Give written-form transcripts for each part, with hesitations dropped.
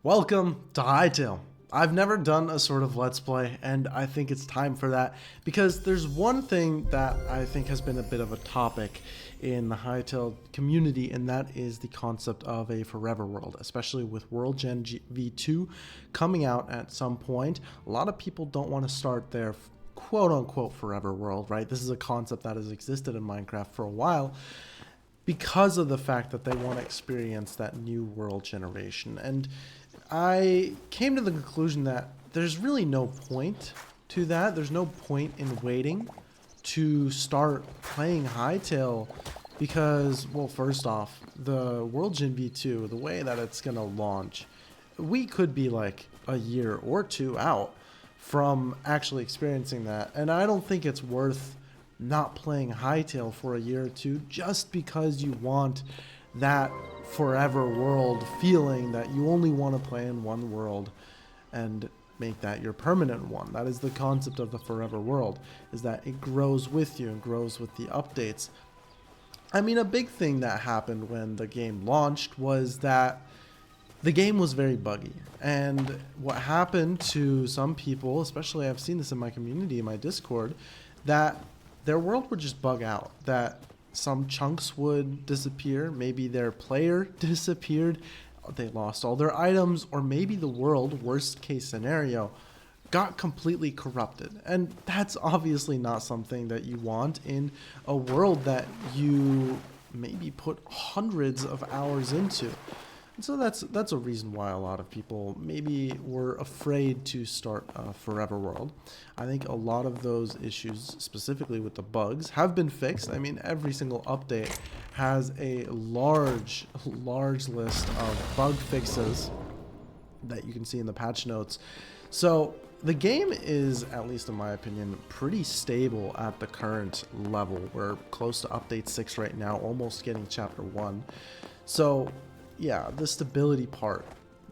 Welcome to Hytale. I've never done a sort of Let's Play, and I think it's time for that because there's one thing that I think has been a bit of a topic in the Hytale community, and that is the concept of a forever world, especially with World Gen V2 coming out at some point. A lot of people don't want to start their quote-unquote forever world, right? This is a concept that has existed in Minecraft for a while, because of the fact that they want to experience that new world generation. And I came to the conclusion that there's really no point to that. There's no point in waiting to start playing Hytale because, well, first off, the World Gen V2, the way that it's going to launch, we could be like a year or two out from actually experiencing that. And I don't think it's worth not playing Hytale for a year or two just because you want that forever world feeling that you only want to play in one world and make that your permanent one. That is the concept of the forever world, is that it grows with you and grows with the updates. I mean, a big thing that happened when the game launched was that the game was very buggy, and what happened to some people, especially I've seen this in my community, in my Discord, that their world would just bug out, that some chunks would disappear, maybe their player disappeared, they lost all their items, or maybe the world, worst case scenario, got completely corrupted. And that's obviously not something that you want in a world that you maybe put hundreds of hours into. And so that's a reason why a lot of people maybe were afraid to start a forever world. I think a lot of those issues, specifically with the bugs, have been fixed. I mean, every single update has a large list of bug fixes that you can see in the patch notes. So the game is, at least in my opinion, pretty stable at the current level. We're close to update 6 right now, almost getting chapter 1. So yeah, the stability part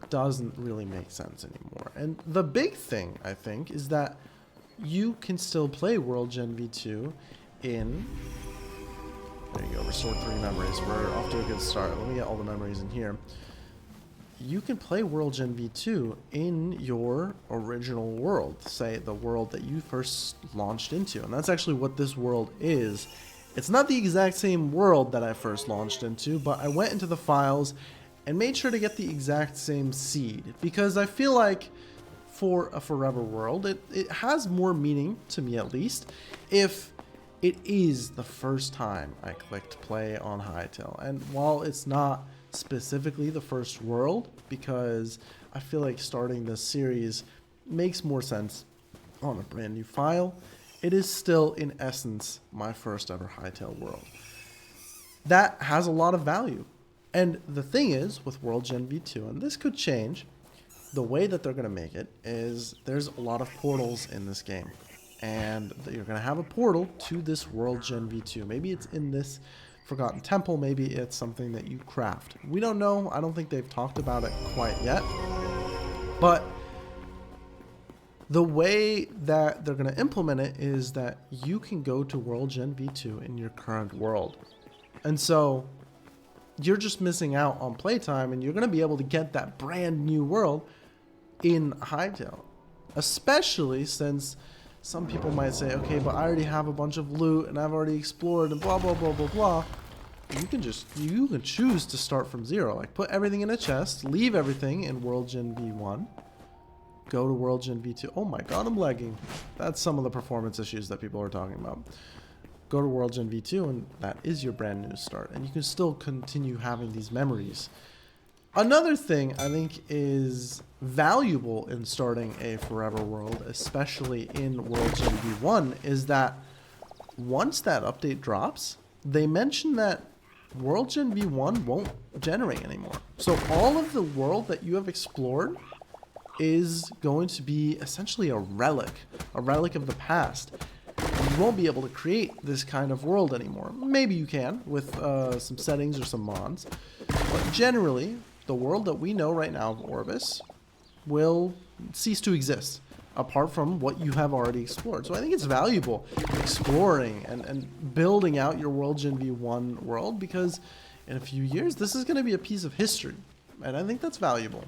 doesn't really make sense anymore. And the big thing, I think, is that you can still play World Gen V2 in... There you go, restore 3 memories. We're off to a good start. Let me get all the memories in here. You can play World Gen V2 in your original world, say the world that you first launched into. And that's actually what this world is. It's not the exact same world that I first launched into, but I went into the files and made sure to get the exact same seed, because I feel like for a forever world, it has more meaning, to me at least, if it is the first time I clicked play on Hytale. And while it's not specifically the first world, because I feel like starting this series makes more sense on a brand new file, it is still, in essence, my first ever Hytale world. That has a lot of value. And the thing is, with World Gen V2, and this could change, the way that they're going to make it is there's a lot of portals in this game. And you're going to have a portal to this World Gen V2. Maybe it's in this Forgotten Temple, maybe it's something that you craft. We don't know. I don't think they've talked about it quite yet. But the way that they're going to implement it is that you can go to World Gen V2 in your current world. And so you're just missing out on playtime, and you're going to be able to get that brand new world in Hytale. Especially since some people might say, okay, but I already have a bunch of loot and I've already explored and blah, blah, blah, blah, blah. You can choose to start from zero. Like, put everything in a chest, leave everything in World Gen V1, go to World Gen V2. Oh my god, I'm lagging. That's some of the performance issues that people are talking about. Go to World Gen V2, and that is your brand new start. And you can still continue having these memories. Another thing I think is valuable in starting a forever world, especially in World Gen V1, is that once that update drops, they mention that World Gen V1 won't generate anymore. So all of the world that you have explored is going to be essentially a relic of the past. You won't be able to create this kind of world anymore. Maybe you can with some settings or some mods, but generally the world that we know right now of Orbis will cease to exist apart from what you have already explored. So I think it's valuable exploring and building out your World Gen V1 world, because in a few years this is going to be a piece of history, and I think that's valuable.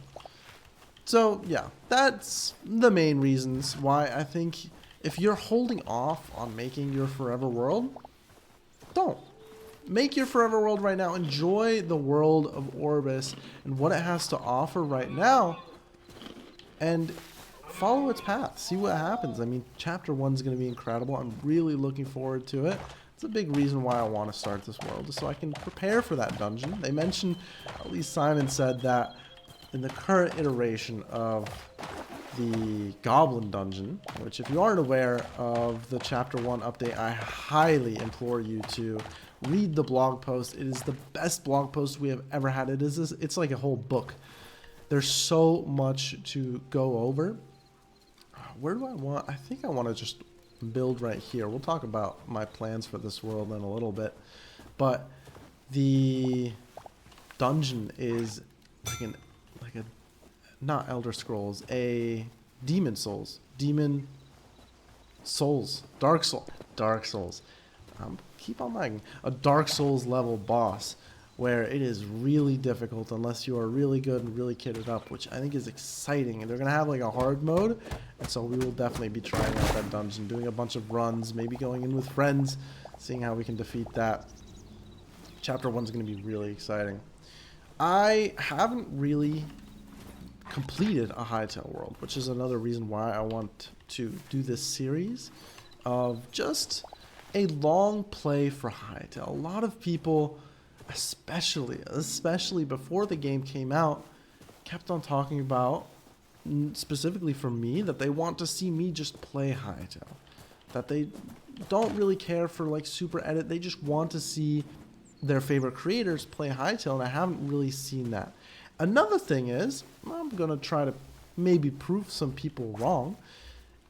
So yeah, that's the main reasons why I think if you're holding off on making your forever world, don't. Make your forever world right now. Enjoy the world of Orbis and what it has to offer right now, and follow its path. See what happens. I mean, chapter 1 is going to be incredible. I'm really looking forward to it. It's a big reason why I want to start this world, just so I can prepare for that dungeon. They mentioned, at least Simon said, that in the current iteration of the Goblin Dungeon, which if you aren't aware of the Chapter 1 update, I highly implore you to read the blog post. It is the best blog post we have ever had. It's like a whole book. There's so much to go over. Where do I want? I think I want to just build right here. We'll talk about my plans for this world in a little bit. But the dungeon is like a not Elder Scrolls, a Demon Souls. Dark Souls. Keep on lagging. A Dark Souls level boss where it is really difficult unless you are really good and really kitted up, which I think is exciting. And they're going to have like a hard mode, and so we will definitely be trying out that dungeon, doing a bunch of runs, maybe going in with friends, seeing how we can defeat that. Chapter 1 is going to be really exciting. I haven't really completed a Hytale world, which is another reason why I want to do this series of just a long play for Hytale. A lot of people, especially before the game came out, kept on talking about, specifically for me, that they want to see me just play Hytale. That they don't really care for like super edit, they just want to see their favorite creators play Hytale, and I haven't really seen that. Another thing is, I'm going to try to maybe prove some people wrong,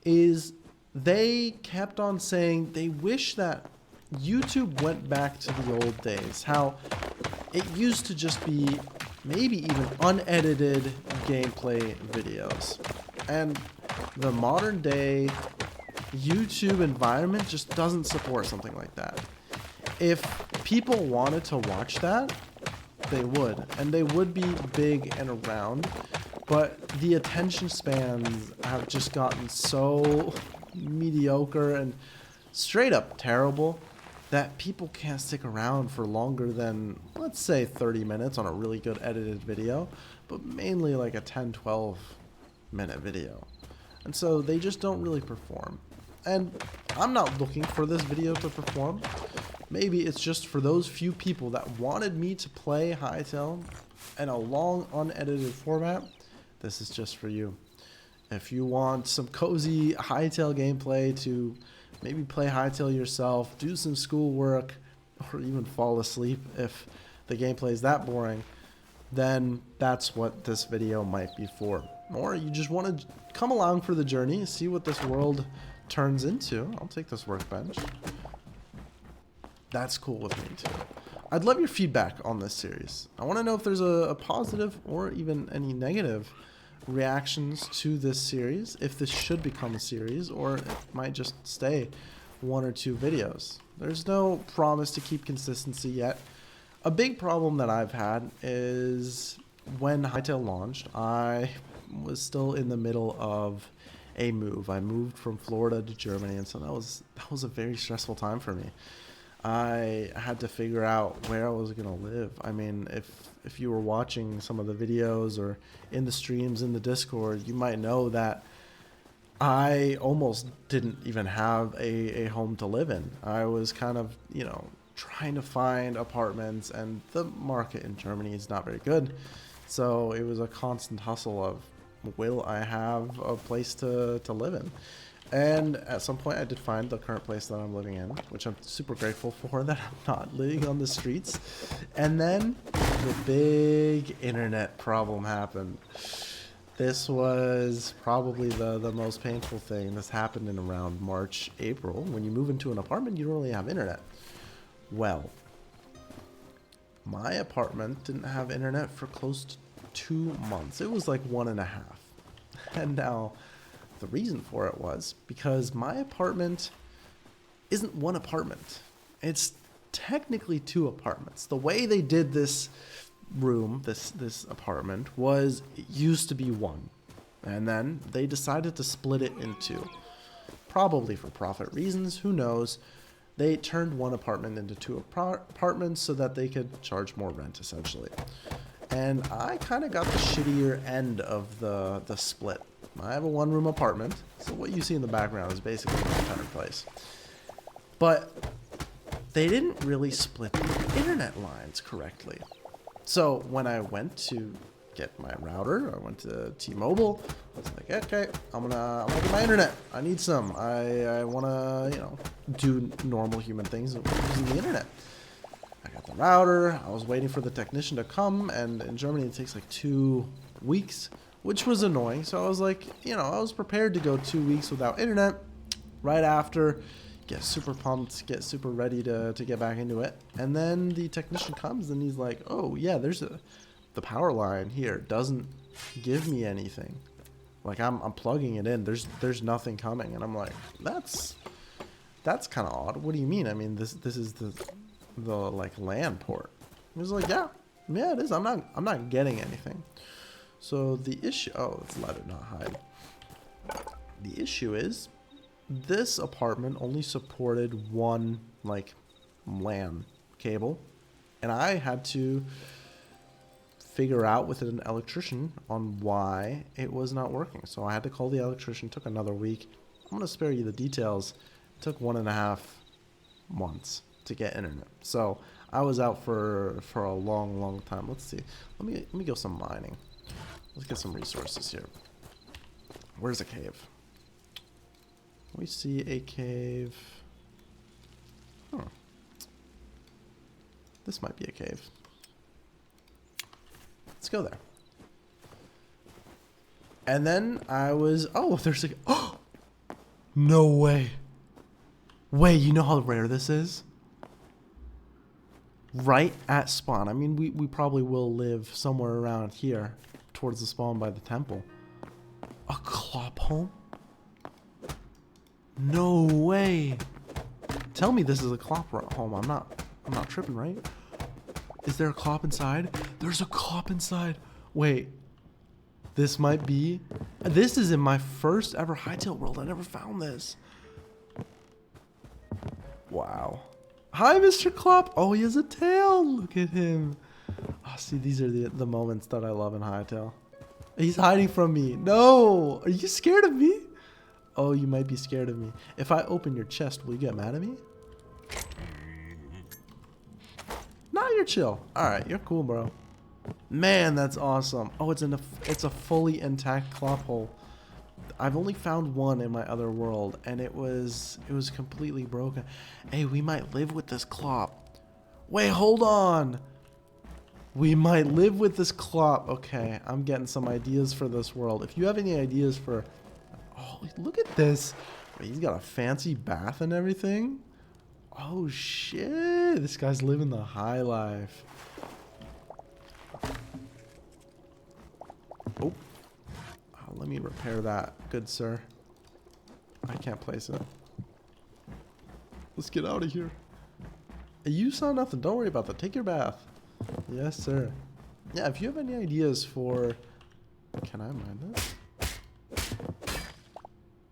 is they kept on saying they wish that YouTube went back to the old days, how it used to just be maybe even unedited gameplay videos. And the modern day YouTube environment just doesn't support something like that. If people wanted to watch that, they would, and they would be big and around, but the attention spans have just gotten so mediocre and straight up terrible that people can't stick around for longer than, let's say, 30 minutes on a really good edited video, but mainly like a 10-12 minute video. And so they just don't really perform. And I'm not looking for this video to perform. Maybe it's just for those few people that wanted me to play Hytale in a long, unedited format. This is just for you. If you want some cozy Hytale gameplay to maybe play Hytale yourself, do some schoolwork, or even fall asleep if the gameplay is that boring, then that's what this video might be for. Or you just want to come along for the journey, see what this world turns into. I'll take this workbench. That's cool with me too. I'd love your feedback on this series. I want to know if there's a positive or even any negative reactions to this series, if this should become a series or it might just stay 1 or 2 videos. There's no promise to keep consistency yet. A big problem that I've had is when Hytale launched, I was still in the middle of a move. I moved from Florida to Germany, and so that was a very stressful time for me. I had to figure out where I was going to live. I mean, if you were watching some of the videos or in the streams in the Discord, you might know that I almost didn't even have a home to live in. I was kind of, trying to find apartments, and the market in Germany is not very good. So it was a constant hustle of, will I have a place to live in? And at some point I did find the current place that I'm living in, which I'm super grateful for, that I'm not living on the streets. And then the big internet problem happened. This was probably the most painful thing. This happened in around March, April. When you move into an apartment, you don't really have internet. Well, my apartment didn't have internet for close to 2 months. It was like 1.5. And now the reason for it was because my apartment isn't one apartment. It's technically 2 apartments. The way they did this room, this apartment, was it used to be 1. And then they decided to split it in two. Probably for profit reasons, who knows. They turned one apartment into two apartments so that they could charge more rent, essentially. And I kind of got the shittier end of the split. I have a one-room apartment, so what you see in the background is basically my entire place. But they didn't really split the internet lines correctly. So when I went to get my router, I went to T-Mobile, I was like, okay, I'm gonna get my internet. I need some. I wanna, do normal human things using the internet. I got the router, I was waiting for the technician to come, and in Germany it takes like 2 weeks, which was annoying. So I was like, I was prepared to go 2 weeks without internet. Right after, get super pumped, get super ready to get back into it. And then the technician comes and he's like, oh yeah, the power line here doesn't give me anything. Like I'm plugging it in, there's nothing coming. And I'm like, that's kind of odd. What do you mean? I mean, this is the like LAN port. He was like, yeah, it is. I'm not getting anything. So the issue, let's let it not hide. The issue is this apartment only supported one like LAN cable, and I had to figure out with an electrician on why it was not working. So I had to call the electrician. Took another week. I'm gonna spare you the details. It took 1.5 months to get internet. So I was out for a long time. Let's see. Let me go some mining. Let's get some resources here. Where's a cave? We see a cave. This might be a cave. Let's go there. And then I was, there's a, no way. Wait, you know how rare this is? Right at spawn. I mean, we probably will live somewhere around here towards the spawn by the temple. A clop home? No way. Tell me this is a clop home. I'm not tripping, right? Is there a clop inside? There's a clop inside. Wait. This might be... This is in my first ever Hytale world. I never found this. Wow. Hi, Mr. Clop. Oh, he has a tail. Look at him. Oh, see, these are the moments that I love in Hytale. He's hiding from me. No. Are you scared of me? Oh, you might be scared of me. If I open your chest, will you get mad at me? No, you're chill. Alright, you're cool, bro. Man, that's awesome. Oh, it's a fully intact clop hole. I've only found one in my other world, and it was completely broken. Hey, we might live with this clop. Wait, hold on. We might live with this clop. Okay, I'm getting some ideas for this world. If you have any ideas for... Oh, look at this. Wait, he's got a fancy bath and everything. Oh, shit. This guy's living the high life. Oh. Let me repair that, good sir. I can't place it. Let's get out of here. You saw nothing. Don't worry about that. Take your bath. Yes, sir. Yeah, if you have any ideas for... Can I mine this?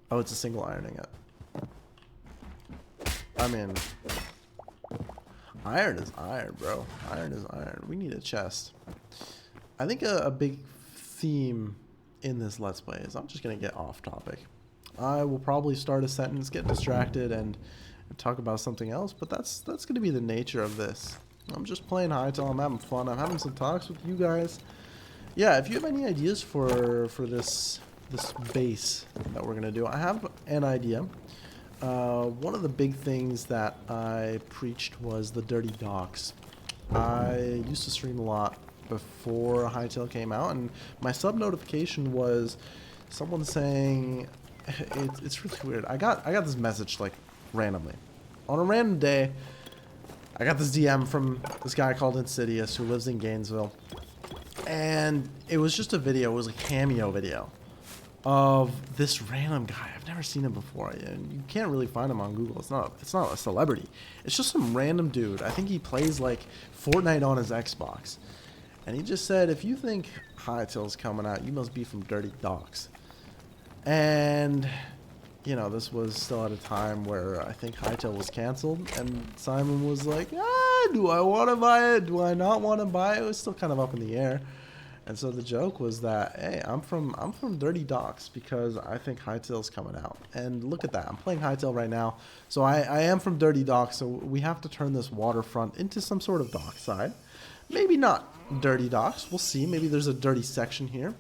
Oh, it's a single ironing it. I mean... Iron is iron, bro. Iron is iron. We need a chest. I think a big theme in this Let's Play is I'm just going to get off topic. I will probably start a sentence, get distracted, and talk about something else, but that's going to be the nature of this. I'm just playing Hytale. I'm having fun. I'm having some talks with you guys. Yeah, if you have any ideas for this base that we're going to do, I have an idea. One of the big things that I preached was the dirty docks. I used to stream a lot before Hytale came out, and my sub notification was someone saying it's really weird. I got this message like randomly on a random day. I got this DM from this guy called Insidious who lives in Gainesville, and it was just a video. It was a cameo video of this random guy. I've never seen him before, and you can't really find him on Google. It's not a celebrity. It's just some random dude. I think he plays like Fortnite on his Xbox. And he just said, if you think Hytale's coming out, you must be from Dirty Docks. And, you know, this was still at a time where I think Hytale was canceled, and Simon was like, do I want to buy it? Do I not want to buy it? It was still kind of up in the air. And so the joke was that, hey, I'm from Dirty Docks because I think Hytale's coming out. And look at that. I'm playing Hytale right now. So I am from Dirty Docks, so we have to turn this waterfront into some sort of dockside. Maybe not Dirty Docks. We'll see. Maybe there's a dirty section here.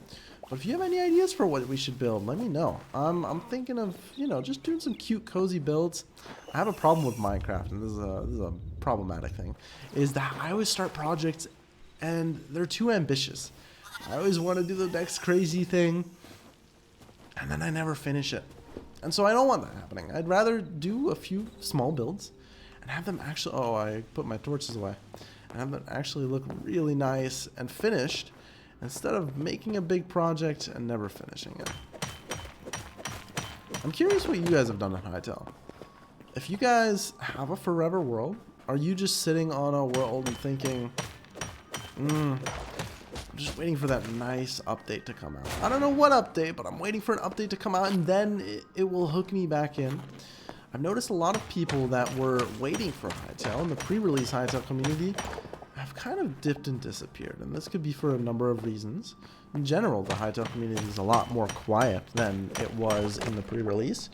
But if you have any ideas for what we should build, let me know. I'm thinking of, you know, just doing some cute, cozy builds. I have a problem with Minecraft, and this is a problematic thing, is that I always start projects and they're too ambitious. I always want to do the next crazy thing, and then I never finish it. And so I don't want that happening. I'd rather do a few small builds and have them actually... Oh, I put my torches away. And have them actually look really nice and finished, instead of making a big project and never finishing it. I'm curious what you guys have done in Hytale. If you guys have a forever world, are you just sitting on a world and thinking, I'm just waiting for that nice update to come out. I don't know what update, but I'm waiting for an update to come out, and then it will hook me back in. I've noticed a lot of people that were waiting for Hytale in the pre-release Hytale community have kind of dipped and disappeared, and this could be for a number of reasons. In general, the Hytale community is a lot more quiet than it was in the pre-release,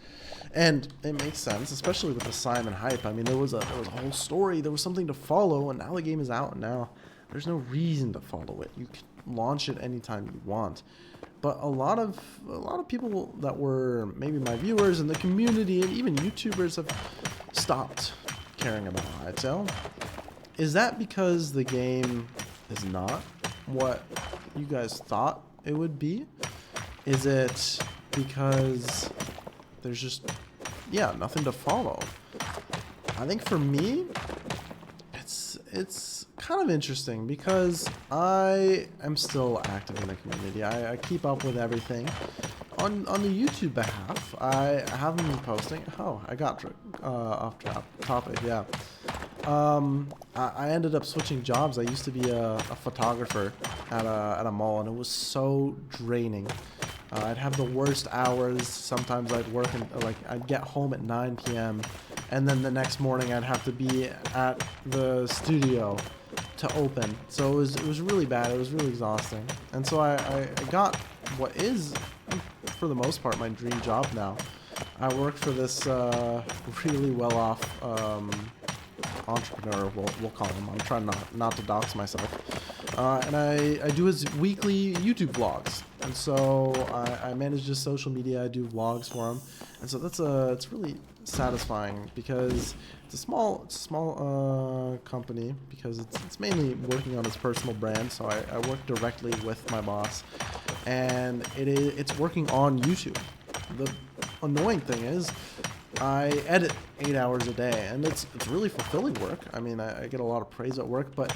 and it makes sense, especially with the Simon hype. I mean, there was a whole story, there was something to follow, and now the game is out, and now there's no reason to follow it. You can launch it anytime you want. But a lot of people that were maybe my viewers in the community and even YouTubers have stopped caring about Hytale. Is that because the game is not what you guys thought it would be? Is it because there's just, nothing to follow? I think for me, it's kind of interesting because I am still active in the community. I keep up with everything. On the YouTube behalf, I haven't been posting. Oh, I got off topic, yeah. I ended up switching jobs. I used to be a photographer at a mall, and it was so draining. I'd have the worst hours. Sometimes I'd work I'd get home at 9 p.m. and then the next morning I'd have to be at the studio to open. So it was really bad. It was really exhausting. And so I got what is, for the most part, my dream job now. I work for this really well-off entrepreneur, we'll call him. I'm trying not to dox myself. And I do his weekly YouTube vlogs. And so I manage his social media. I do vlogs for him. And so it's really satisfying because it's a small company, because it's mainly working on his personal brand. So I work directly with my boss, and it's working on YouTube. The annoying thing is I edit 8 hours a day, and it's really fulfilling work. I mean, I get a lot of praise at work, but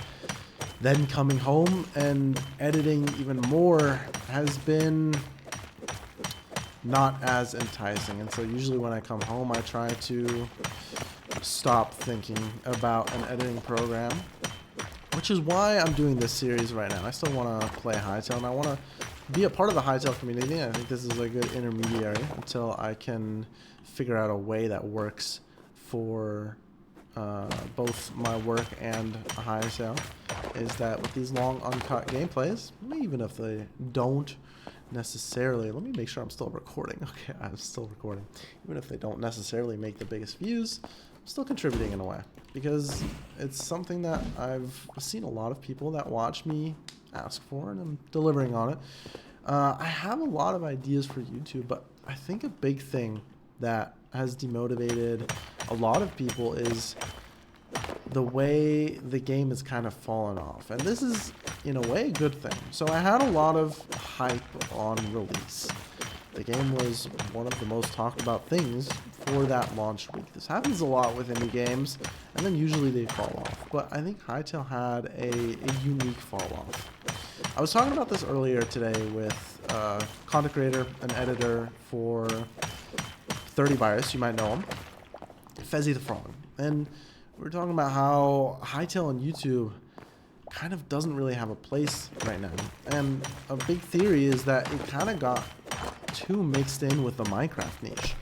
then coming home and editing even more has been not as enticing. And so usually when I come home, I try to stop thinking about an editing program, which is why I'm doing this series right now. I still want to play Hytale, and I want to be a part of the Hytale community. I think this is a good intermediary until I can figure out a way that works for both my work and Hytale. Is that with these long uncut gameplays, even if they don't necessarily, let me make sure I'm still recording. Okay, I'm still recording. Even if they don't necessarily make the biggest views, I'm still contributing in a way, because it's something that I've seen a lot of people that watch me ask for, and I'm delivering on it. I have a lot of ideas for YouTube, but I think a big thing that has demotivated a lot of people is the way the game has kind of fallen off. And this is, in a way, a good thing. So I had a lot of hype on release. The game was one of the most talked about things for that launch week. This happens a lot with indie games, and then usually they fall off. But I think Hytale had a unique fall off. I was talking about this earlier today with content creator and editor for 30 Virus, you might know him, Fezzy the Frog. And we were talking about how Hytale on YouTube kind of doesn't really have a place right now. And a big theory is that it kind of got too mixed in with the Minecraft niche.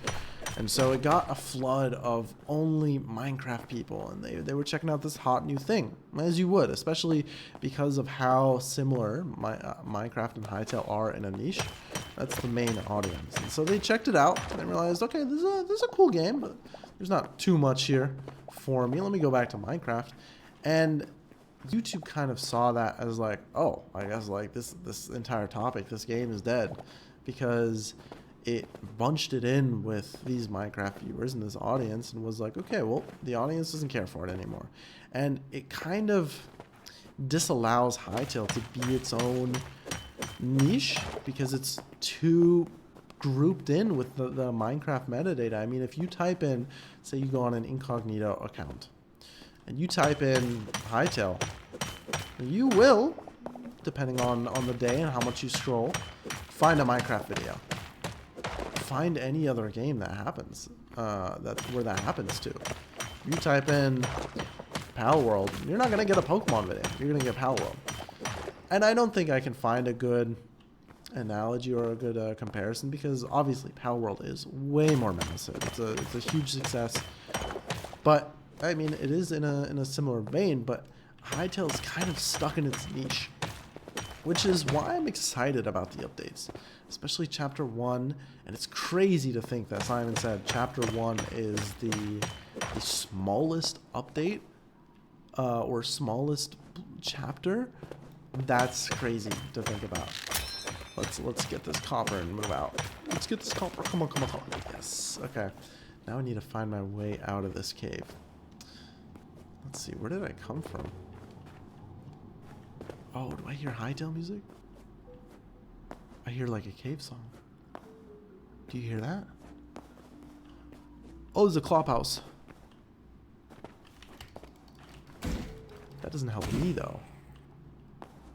And so it got a flood of only Minecraft people, and they were checking out this hot new thing, as you would, especially because of how similar Minecraft and Hytale are in a niche. That's the main audience. And so they checked it out, and they realized, okay, this is a cool game, but there's not too much here for me. Let me go back to Minecraft. And YouTube kind of saw that as like, oh, I guess like this entire topic, this game is dead, because it bunched it in with these Minecraft viewers and this audience and was like, okay, well, the audience doesn't care for it anymore. And it kind of disallows Hytale to be its own niche because it's too grouped in with the Minecraft metadata. I mean, if you type in, say you go on an incognito account and you type in Hytale, you will, depending on the day and how much you scroll, find a Minecraft video. Find any other game that happens, where that happens to. You type in Pal World, you're not gonna get a Pokemon video. You're gonna get Pal World. And I don't think I can find a good analogy or a good comparison, because obviously Pal World is way more massive. It's a huge success, but I mean it is in a similar vein. But Hytale's kind of stuck in its niche, which is why I'm excited about the updates, especially Chapter 1. And it's crazy to think that Simon said Chapter 1 is the smallest update or smallest chapter. That's crazy to think about. Let's get this copper and move out. Let's get this copper. Come on, come on, come on. Yes. Okay. Now I need to find my way out of this cave. Let's see. Where did I come from? Oh, do I hear Hytale music? I hear like a cave song. Do you hear that? Oh, there's a clop house. That doesn't help me though.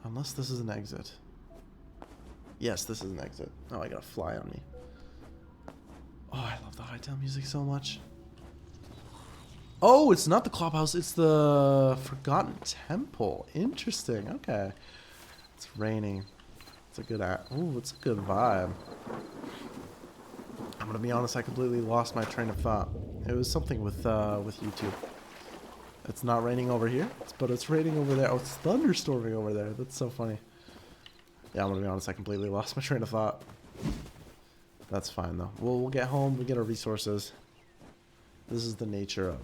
Unless this is an exit. Yes, this is an exit. Oh, I got a fly on me. Oh, I love the Hytale music so much. Oh, it's not the clop house. It's the Forgotten Temple. Interesting. Okay. It's raining. It's a good ooh, it's a good vibe. I'm gonna be honest, I completely lost my train of thought. It was something with YouTube. It's not raining over here, but it's raining over there. Oh, it's thunderstorming over there. That's so funny. Yeah, I'm gonna be honest, I completely lost my train of thought. That's fine though. We'll get home, we get our resources. This is the nature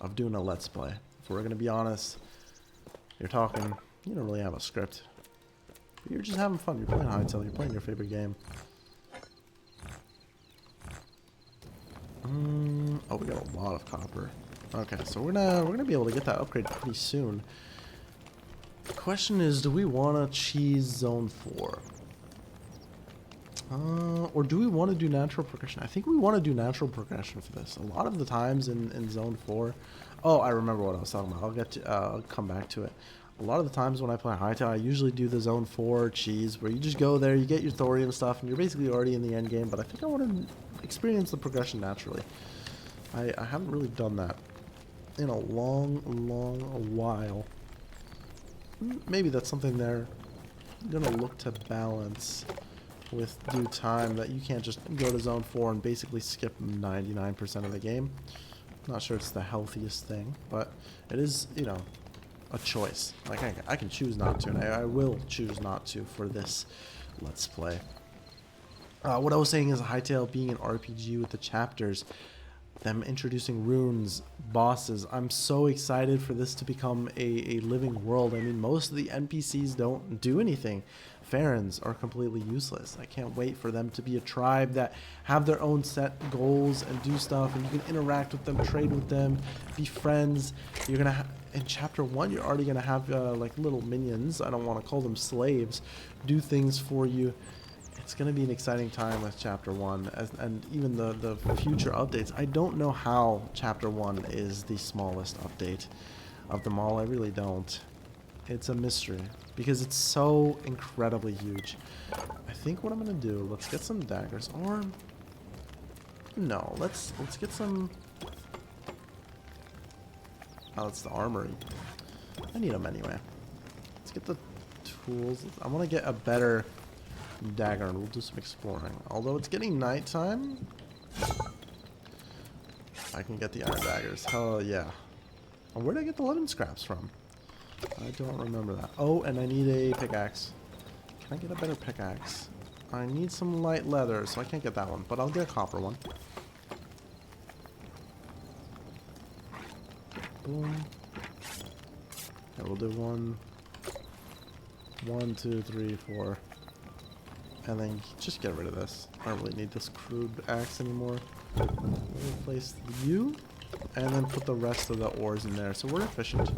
of doing a let's play. If we're gonna be honest, you're talking, you don't really have a script. You're just having fun. You're playing Hytale. You're playing your favorite game. Oh, we got a lot of copper. Okay, so we're gonna be able to get that upgrade pretty soon. The question is, do we want to cheese Zone 4? Or do we want to do natural progression? I think we want to do natural progression for this. A lot of the times in Zone 4... Oh, I remember what I was talking about. I'll come back to it. A lot of the times when I play Hytale, I usually do the Zone 4 cheese, where you just go there, you get your thorium stuff, and you're basically already in the end game. But I think I want to experience the progression naturally. I haven't really done that in a long while. Maybe that's something they're gonna look to balance with due time, that you can't just go to Zone 4 and basically skip 99% of the game. Not sure it's the healthiest thing, but it is, you know, a choice. Like, I can choose not to, and I will choose not to for this Let's Play. What I was saying is Hytale being an RPG with the chapters, them introducing runes, bosses. I'm so excited for this to become a living world. I mean, most of the NPCs don't do anything. Pharons are completely useless. I can't wait for them to be a tribe that have their own set goals and do stuff, and you can interact with them, trade with them, be friends. You're gonna in Chapter 1, you're already gonna have like little minions. I don't want to call them slaves. Do things for you. It's going to be an exciting time with Chapter 1, and even the future updates. I don't know how Chapter 1 is the smallest update of them all. I really don't. It's a mystery, because it's so incredibly huge. I think what I'm going to do, let's get some daggers, or... No, let's get some... Oh, it's the armory. I need them anyway. Let's get the tools. I want to get a better dagger and we'll do some exploring. Although it's getting nighttime, I can get the iron daggers. Hell yeah. And where did I get the lemon scraps from? I don't remember that. Oh, and I need a pickaxe. Can I get a better pickaxe? I need some light leather, so I can't get that one, but I'll get a copper one. Boom. And we'll do 1, 2, 3, 4. And then just get rid of this. I don't really need this crude axe anymore. We'll replace you, and then put the rest of the ores in there, so we're efficient.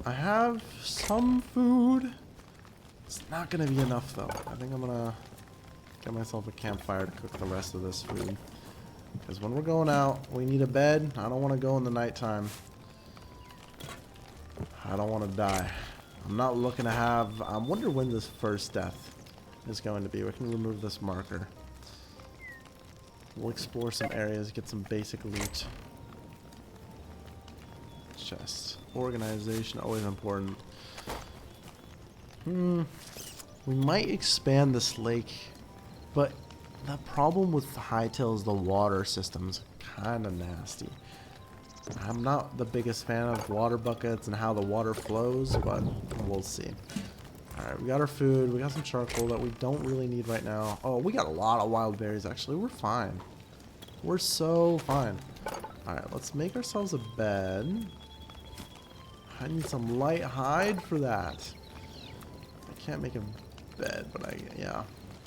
I have some food. It's not gonna be enough though. I think I'm gonna get myself a campfire to cook the rest of this food. Because when we're going out, we need a bed. I don't want to go in the nighttime. I don't want to die. I'm not looking to have... I wonder when this first death is going to be. We can remove this marker. We'll explore some areas, get some basic loot. Chest. Organization, always important. We might expand this lake, but the problem with Hytale is the water system's kind of nasty. I'm not the biggest fan of water buckets and how the water flows, but we'll see. Alright, we got our food. We got some charcoal that we don't really need right now. Oh, we got a lot of wild berries, actually. We're fine. We're so fine. Alright, let's make ourselves a bed. I need some light hide for that. I can't make a bed, but yeah.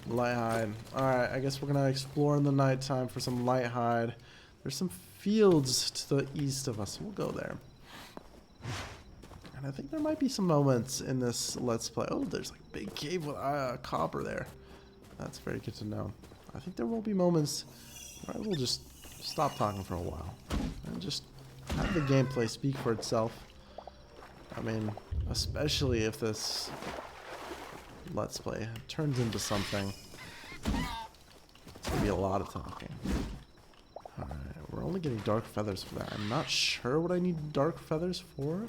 Light hide. Alright, I guess we're gonna explore in the nighttime for some light hide. There's some fields to the east of us. We'll go there. And I think there might be some moments in this Let's Play. Oh, there's like a big cave with copper there. That's very good to know. I think there will be moments where I will just stop talking for a while and just have the gameplay speak for itself. I mean, especially if this Let's Play turns into something. It's gonna be a lot of talking. Alright, we're only getting dark feathers for that. I'm not sure what I need dark feathers for.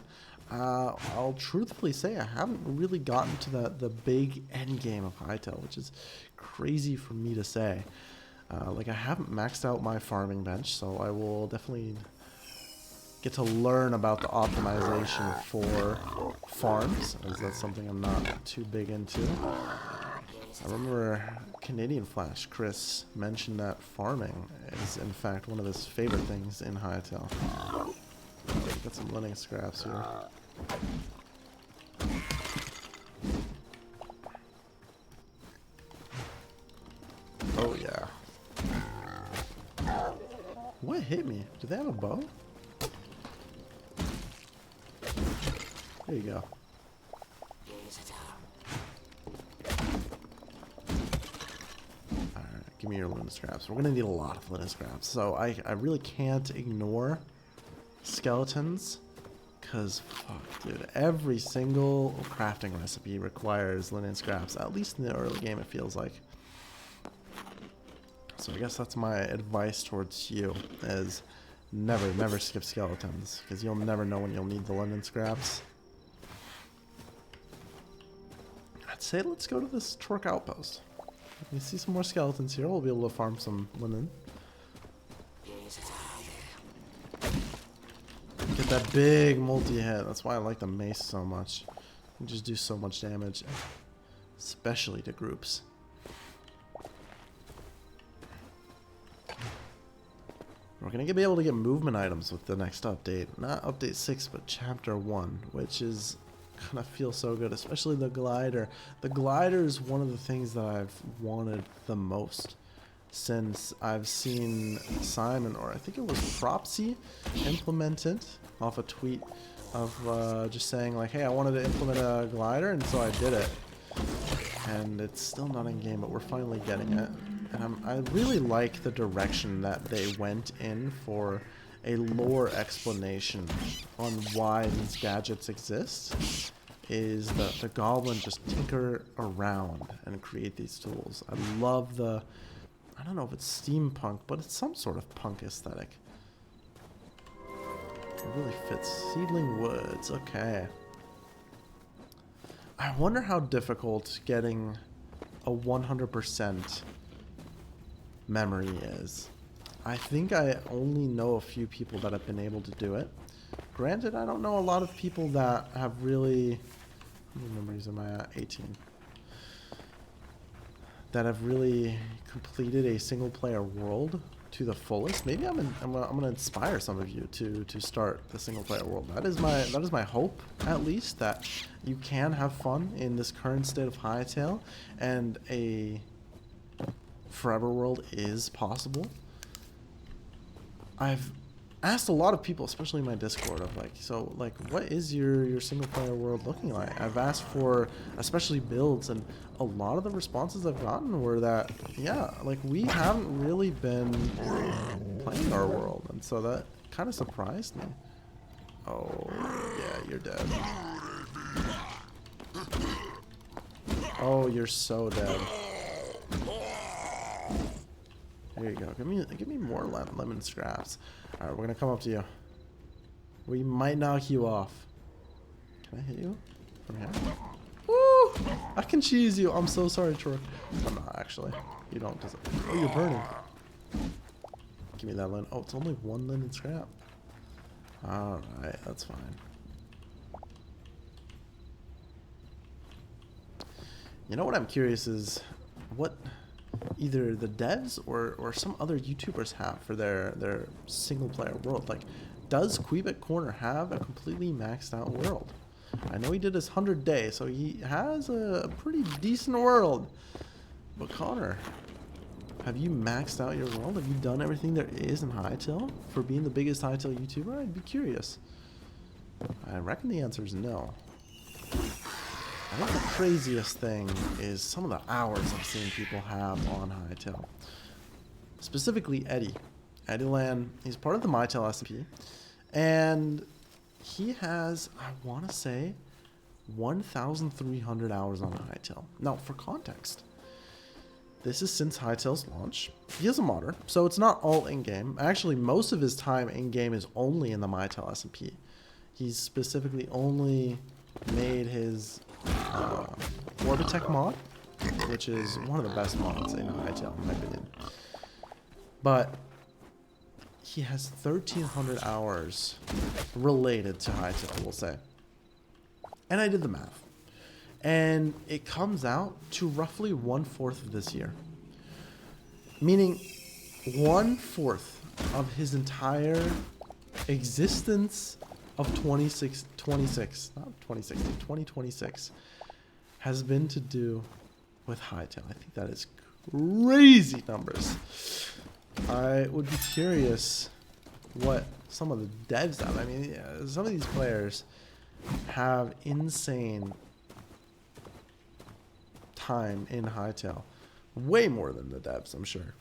I'll truthfully say I haven't really gotten to the big end game of Hytale, which is crazy for me to say. Like, I haven't maxed out my farming bench, so I will definitely get to learn about the optimization for farms, as that's something I'm not too big into. I remember Canadian Flash Chris mentioned that farming is in fact one of his favorite things in Hytale. Got some linen scraps here. Oh yeah. What hit me? Do they have a bow? There you go. Alright, give me your linen scraps. We're gonna need a lot of linen scraps. So I really can't ignore skeletons. Because, fuck, dude, every single crafting recipe requires linen scraps. At least in the early game, it feels like. So I guess that's my advice towards you, is never skip skeletons. Because you'll never know when you'll need the linen scraps. I'd say let's go to this Torque outpost. If we see some more skeletons here, we'll be able to farm some linen. Get that big multi-hit. That's why I like the mace so much. You just do so much damage, especially to groups. We're gonna be able to get movement items with the next update. Not update 6, but chapter 1, which is gonna feel so good, especially the glider. The glider is one of the things that I've wanted the most since I've seen Simon, or I think it was Propsy, implement it off a tweet of just saying like, hey, I wanted to implement a glider, and so I did it. And it's still not in game, but we're finally getting it. And I really like the direction that they went in for a lore explanation on why these gadgets exist. Is that the goblins just tinker around and create these tools. I love the, I don't know if it's steampunk, but it's some sort of punk aesthetic. It really fits. Seedling woods, okay. I wonder how difficult getting a 100% memory is. I think I only know a few people that have been able to do it. Granted, I don't know a lot of people that have really... How many memories am I at? 18. That have really completed a single-player world to the fullest. Maybe I'm gonna inspire some of you to start the single-player world. That is my hope, at least, that you can have fun in this current state of Hytale, and a forever world is possible. I've asked a lot of people, especially in my Discord, of like, so like, what is your single player world looking like? I've asked for especially builds, and a lot of the responses I've gotten were that, yeah, like, we haven't really been playing our world, and so that kind of surprised me. Oh yeah, you're dead. Oh, you're so dead. There you go. Give me more lemon scraps. All right, we're gonna come up to you. We might knock you off. Can I hit you from here? Woo! I can cheese you. I'm so sorry, Troy. I'm not actually. You don't deserve. Oh, you're burning. Give me that linen. Oh, it's only one linen scrap. All right, that's fine. You know what I'm curious is what either the devs or some other YouTubers have for their single player world. Like, does Quebec Corner have a completely maxed out world? I know he did his 100 day, so he has a pretty decent world. But Connor, have you maxed out your world? Have you done everything there is in Hytale for being the biggest Hytale YouTuber? I'd be curious. I reckon the answer is no. I think the craziest thing is some of the hours I've seen people have on Hytale. Specifically Eddie. Eddie Land, he's part of the Mytale SMP. And he has, I want to say, 1,300 hours on Hytale. Now, for context, this is since Hytale's launch. He is a modder, so it's not all in-game. Actually, most of his time in-game is only in the Mytale SMP. He's specifically only made his Orbitech mod, which is one of the best mods in Hytale, in my opinion. But he has 1,300 hours related to Hytale, we'll say. And I did the math. And it comes out to roughly 1/4 of this year. Meaning 1/4 of his entire existence of 2026 has been to do with Hytale. I think that is crazy numbers. I would be curious what some of the devs have. I mean, yeah, some of these players have insane time in Hytale. Way more than the devs, I'm sure.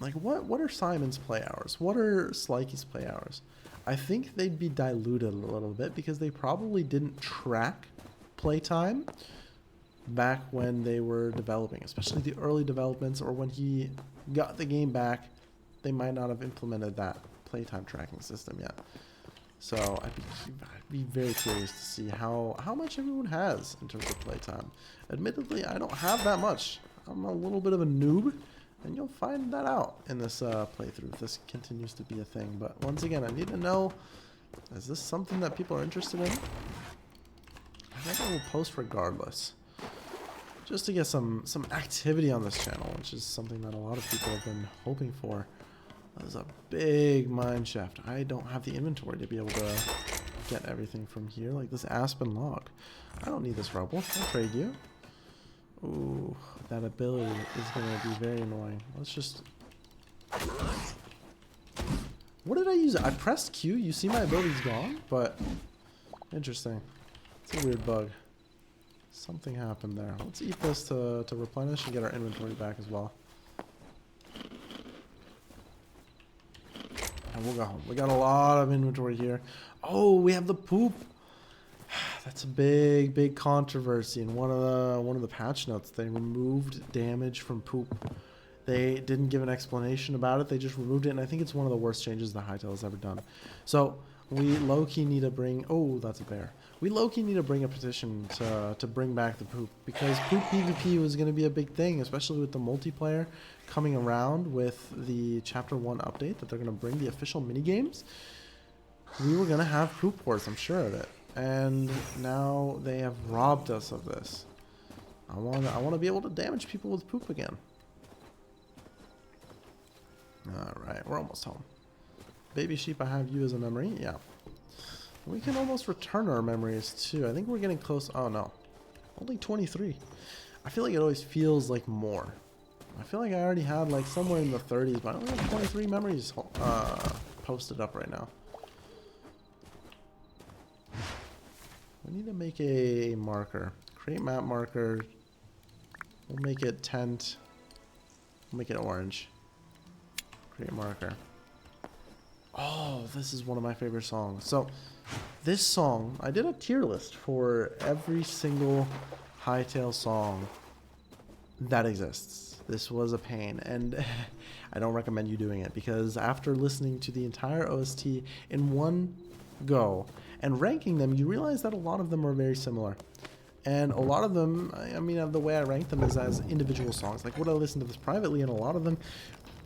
Like, what are Simon's play hours? What are Slikey's play hours? I think they'd be diluted a little bit because they probably didn't track playtime back when they were developing, especially the early developments, or when he got the game back, they might not have implemented that playtime tracking system yet. So I'd be very curious to see how much everyone has in terms of playtime. Admittedly, I don't have that much. I'm a little bit of a noob, and you'll find that out in this playthrough if this continues to be a thing. But once again, I need to know, is this something that people are interested in? I think I will post regardless, just to get some activity on this channel, which is something that a lot of people have been hoping for. There's a big mine shaft. I don't have the inventory to be able to get everything from here, like this aspen log. I don't need this rubble. I'll trade you. Ooh, that ability is going to be very annoying. Let's just... What did I use? I pressed Q. You see my ability's gone, but... Interesting. It's a weird bug. Something happened there. Let's eat this to replenish and get our inventory back as well. And we'll go home. We got a lot of inventory here. Oh, we have the poop. That's a big controversy in one of the patch notes. They removed damage from poop. They didn't give an explanation about it. They just removed it, and I think it's one of the worst changes that Hytale has ever done. So We low-key need to bring... Oh, that's a bear. We low-key need to bring a petition to bring back the poop, because poop PvP was going to be a big thing, especially with the multiplayer coming around with the Chapter 1 update that they're going to bring the official minigames. We were going to have poop wars, I'm sure of it. And now they have robbed us of this. I want to be able to damage people with poop again. Alright, we're almost home. Baby sheep, I have you as a memory. Yeah. We can almost return our memories too. I think we're getting close. Oh no. Only 23. I feel like it always feels like more. I feel like I already had like somewhere in the 30s, but I only have 23 memories posted up right now. We need to make a marker. Create map marker. We'll make it tent. We'll make it orange. Create marker. Oh, this is one of my favorite songs. So, this song, I did a tier list for every single Hytale song that exists. This was a pain, and I don't recommend you doing it, because after listening to the entire OST in one go and ranking them, you realize that a lot of them are very similar. And a lot of them, I mean, the way I rank them is as individual songs. Like, would I listen to this privately? And a lot of them,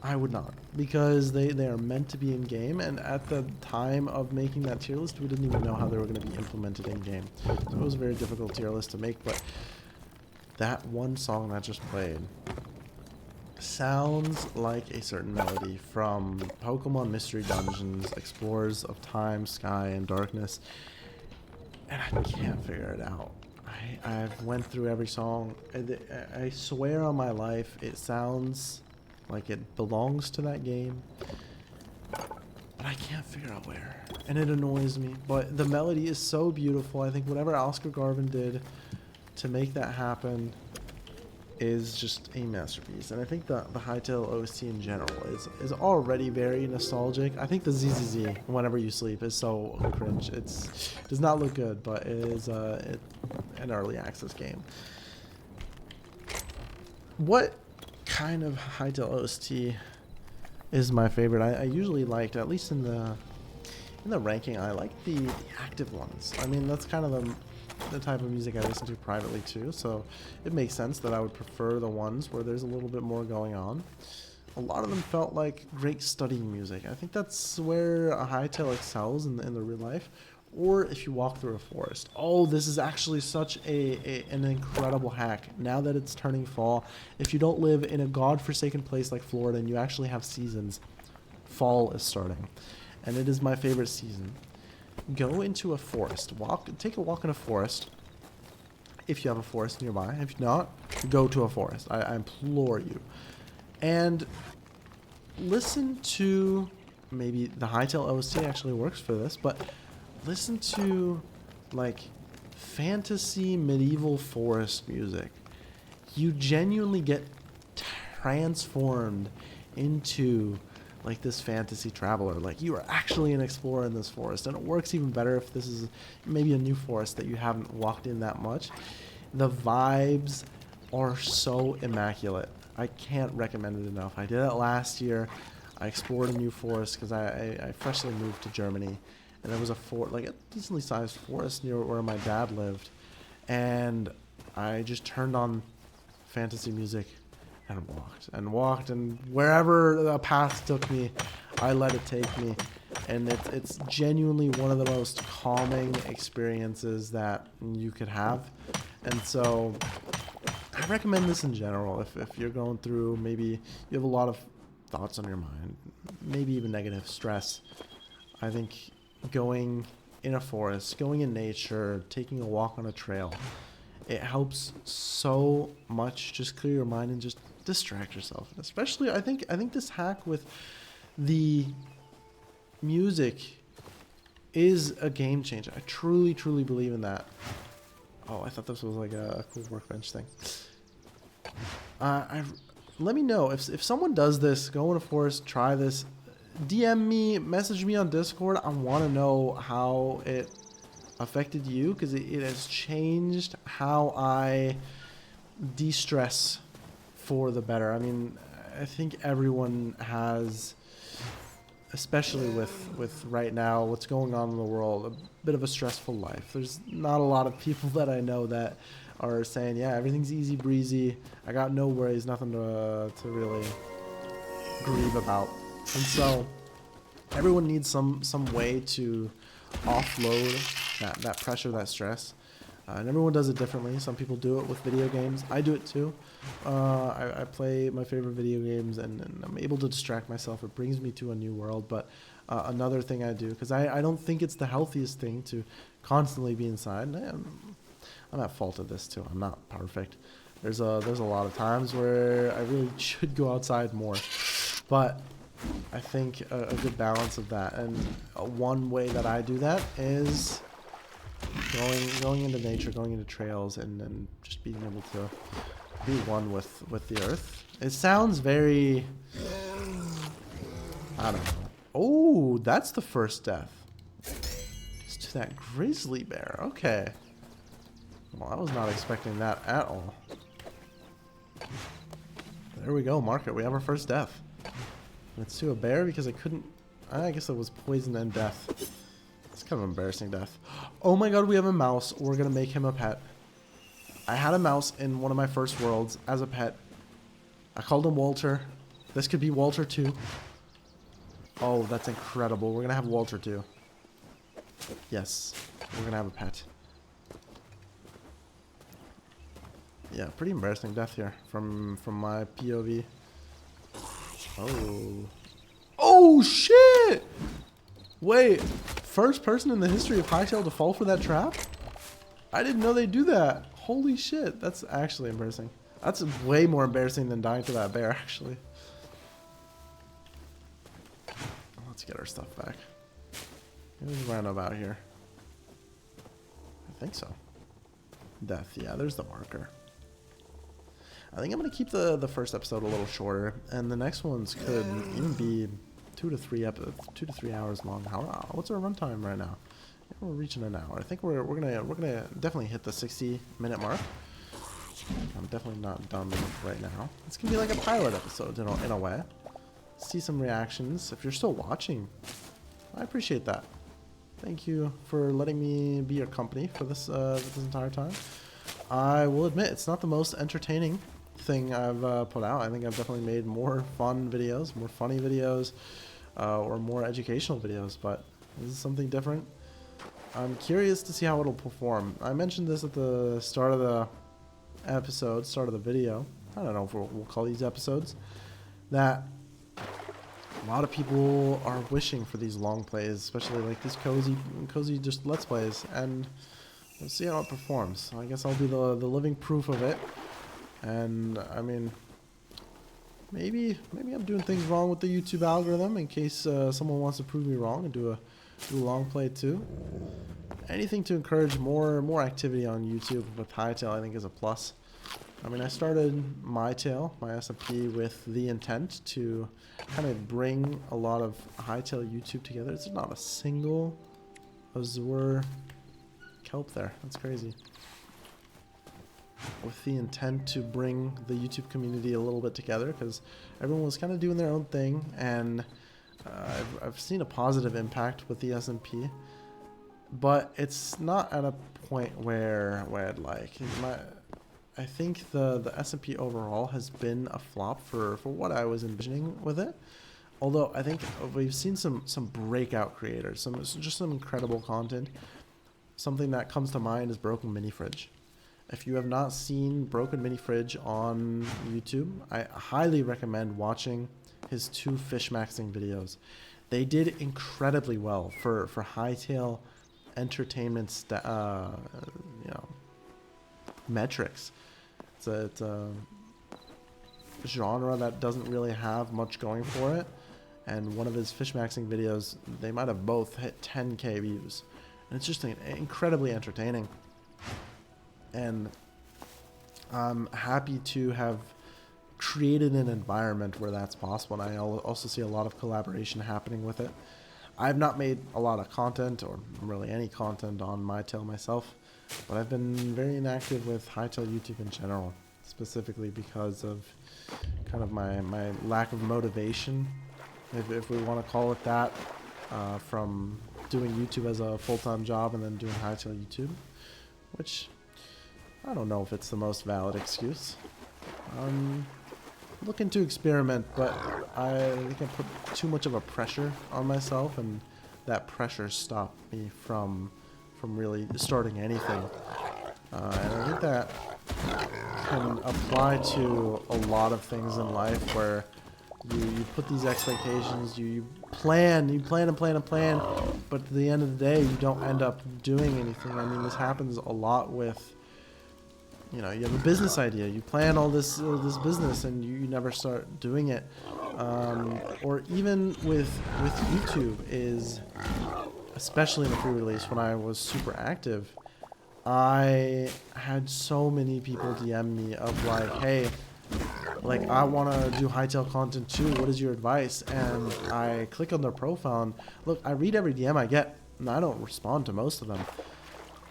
I would not, because they are meant to be in game, and at the time of making that tier list, we didn't even know how they were going to be implemented in game. So it was a very difficult tier list to make, but that one song that just played sounds like a certain melody from Pokemon Mystery Dungeons, Explorers of Time, Sky, and Darkness, and I can't figure it out. I've went through every song. I swear on my life, it sounds like it belongs to that game, but I can't figure out where, and it annoys me. But the melody is so beautiful. I think whatever Oscar Garvin did to make that happen is just a masterpiece. And I think the Hytale OST in general is already very nostalgic. I think the ZZZ, Whenever You Sleep, is so cringe. It does not look good, but it is an early access game. What kind of Hytale OST is my favorite? I usually liked, at least in the ranking, I like the active ones. I mean, that's kind of the type of music I listen to privately too, so it makes sense that I would prefer the ones where there's a little bit more going on. A lot of them felt like great studying music. I think that's where a Hytale excels in the real life. Or if you walk through a forest. Oh, this is actually such an incredible hack. Now that it's turning fall, if you don't live in a godforsaken place like Florida and you actually have seasons, fall is starting. And it is my favorite season. Go into a forest. Take a walk in a forest. If you have a forest nearby. If not, go to a forest. I implore you. And listen to, maybe the Hytale OST actually works for this, but listen to like fantasy medieval forest music. You genuinely get transformed into like this fantasy traveler. Like, you are actually an explorer in this forest, and it works even better if this is maybe a new forest that you haven't walked in that much. The vibes are so immaculate. I can't recommend it enough. I did it last year. I explored a new forest because I freshly moved to Germany, and there was a decently sized forest near where my dad lived, and I just turned on fantasy music and walked, and wherever the path took me, I let it take me. And it's genuinely one of the most calming experiences that you could have. And so I recommend this in general if you're going through, maybe you have a lot of thoughts on your mind, maybe even negative stress. I think going in a forest, going in nature, taking a walk on a trail, it helps so much. Just clear your mind and just distract yourself. Especially, I think this hack with the music is a game changer. I truly believe in that. Oh, I thought this was like a cool workbench thing. Let me know if someone does this. Go in a forest, try this. DM me, message me on Discord. I want to know how it affected you, because it has changed how I de-stress for the better. I mean, I think everyone has especially with right now what's going on in the world, a bit of a stressful life. There's not a lot of people that I know that are saying, yeah, everything's easy breezy, I got no worries, nothing to really grieve about. And so everyone needs some way to offload that pressure, that stress. And everyone does it differently. Some people do it with video games. I do it too. I play my favorite video games, and I'm able to distract myself. It brings me to a new world. But another thing I do, because I don't think it's the healthiest thing to constantly be inside. I'm at fault of this too. I'm not perfect. There's a lot of times where I really should go outside more. But I think a good balance of that. And one way that I do that is going into nature, going into trails, and just being able to be one with the earth. It sounds very, I don't know. Oh, that's the first death. It's to that grizzly bear. Okay. Well, I was not expecting that at all. There we go, mark it. We have our first death. It's to a bear because I guess it was poison and death. It's kind of embarrassing death. Oh my god, we have a mouse. We're going to make him a pet. I had a mouse in one of my first worlds as a pet. I called him Walter. This could be Walter too. Oh, that's incredible. We're going to have Walter too. Yes, we're going to have a pet. Yeah, pretty embarrassing death here from my POV. Oh. Oh, shit! Wait, first person in the history of Hytale to fall for that trap? I didn't know they do that. Holy shit, that's actually embarrassing. That's way more embarrassing than dying to that bear, actually. Let's get our stuff back. There's a random out here. I think so. Death, yeah, there's the marker. I think I'm going to keep the first episode a little shorter, and the next ones could even be 2 to 3 hours long. What's our runtime right now? Yeah, we're reaching an hour. I think we're gonna definitely hit the 60-minute mark. I'm definitely not done right now. It's gonna be like a pilot episode in a way. See some reactions. If you're still watching, I appreciate that. Thank you for letting me be your company for this entire time. I will admit it's not the most entertaining thing I've put out. I think I've definitely made more fun videos, more funny videos, or more educational videos, but this is something different. I'm curious to see how it'll perform. I mentioned this at the start of the episode, start of the video. I don't know if we'll call these episodes. That a lot of people are wishing for these long plays, especially like these cozy just let's plays, and we'll see how it performs. So I guess I'll be the living proof of it. And I mean, maybe I'm doing things wrong with the YouTube algorithm in case someone wants to prove me wrong and do a long play too. Anything to encourage more activity on YouTube with Hytale I think is a plus. I mean, I started Mytale, my SMP, with the intent to kind of bring a lot of Hytale YouTube together. It's not a single Azure kelp there. That's crazy. With the intent to bring the YouTube community a little bit together, because everyone was kind of doing their own thing, and I've seen a positive impact with the SMP, but it's not at a point where I'd like. I think the SMP overall has been a flop for what I was envisioning with it. Although I think we've seen some breakout creators, some incredible content. Something that comes to mind is Broken Mini Fridge. If you have not seen Broken Mini Fridge on YouTube, I highly recommend watching his 2 fish maxing videos. They did incredibly well for Hytale entertainment metrics. It's a genre that doesn't really have much going for it, and one of his fish maxing videos, they might have both hit 10K views, and it's just incredibly entertaining. And I'm happy to have created an environment where that's possible, and I also see a lot of collaboration happening with it. I've not made a lot of content, or really any content, on Mytale myself, but I've been very inactive with Hytale YouTube in general, specifically because of kind of my lack of motivation if we want to call it that, from doing YouTube as a full-time job and then doing Hytale YouTube, which I don't know if it's the most valid excuse. I'm looking to experiment, but I think I put too much of a pressure on myself, and that pressure stopped me from really starting anything. And I think that can apply to a lot of things in life where you put these expectations, you plan, but at the end of the day, you don't end up doing anything. I mean, this happens a lot with, you know, you have a business idea, you plan all this business, and you never start doing it. Or even with YouTube, is especially in the pre-release when I was super active, I had so many people DM me of like, hey, like, I want to do Hytale content too, what is your advice? And I click on their profile, and look, I read every DM I get, and I don't respond to most of them.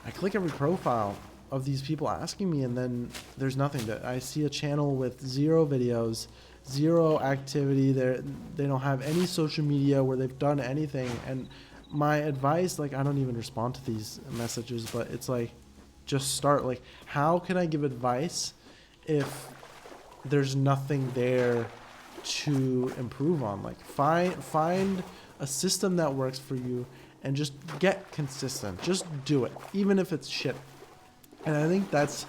I click every profile of these people asking me, and then there's nothing. That I see a channel with 0 videos, 0 activity. They don't have any social media where they've done anything. And my advice, like, I don't even respond to these messages, but it's like, just start. Like, how can I give advice if there's nothing there to improve on? Like, find a system that works for you and just get consistent. Just do it, even if it's shit. And I think that's